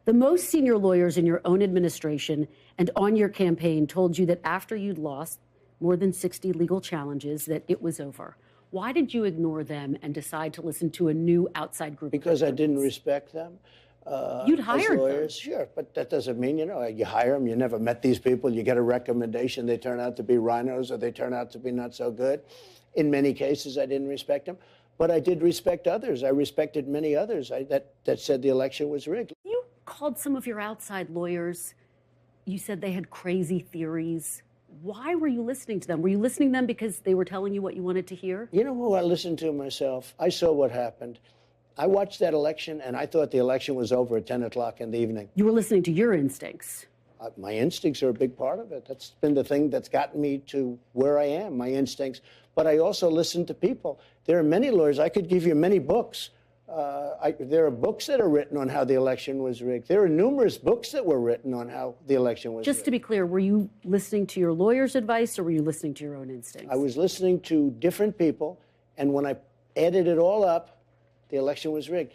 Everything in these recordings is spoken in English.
The most senior lawyers in your own administration and on your campaign told you that after you'd lost more than 60 legal challenges, that it was over. Why did you ignore them and decide to listen to a new outside group? Because I didn't respect them. You'd hired lawyers, them. Sure, but that doesn't mean, you hire them, you never met these people, you get a recommendation, they turn out to be rhinos or they turn out to be not so good. In many cases, I didn't respect them, but I did respect others. I respected many others that said the election was rigged. You called some of your outside lawyers, you said they had crazy theories. Why were you listening to them? Were you listening to them because they were telling you what you wanted to hear? You know who I listened to myself? I saw what happened. I watched that election, and I thought the election was over at 10 o'clock in the evening. You were listening to your instincts. My instincts are a big part of it. That's been the thing that's gotten me to where I am, my instincts. But I also listen to people. There are many lawyers. I could give you many books. There are books that are written on how the election was rigged. There are numerous books that were written on how the election was rigged. Just to be clear, were you listening to your lawyer's advice or were you listening to your own instincts? I was listening to different people, and when I added it all up, the election was rigged.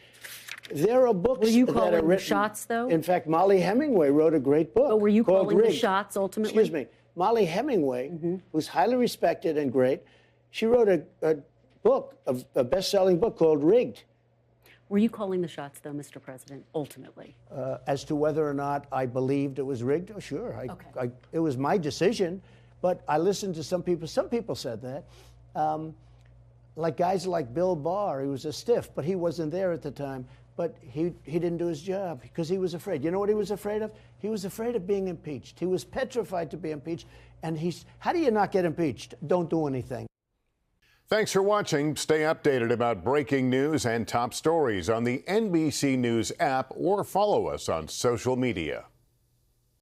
There are books that are written. Were you calling the shots, though? In fact, Molly Hemingway wrote a great book. But were you calling Rigged. the shots ultimately? Excuse me. Molly Hemingway, who's highly respected and great, she wrote a book, a best-selling book called Rigged. Were you calling the shots, though, Mr. President, ultimately? As to whether or not I believed it was rigged, oh, sure. It was my decision, but I listened to some people. Some people said that. Like guys like Bill Barr, he was a stiff, but he wasn't there at the time. But he didn't do his job because he was afraid. You know what he was afraid of? He was afraid of being impeached. He was petrified to be impeached. And how do you not get impeached? Don't do anything. Thanks for watching. Stay updated about breaking news and top stories on the NBC News app or follow us on social media.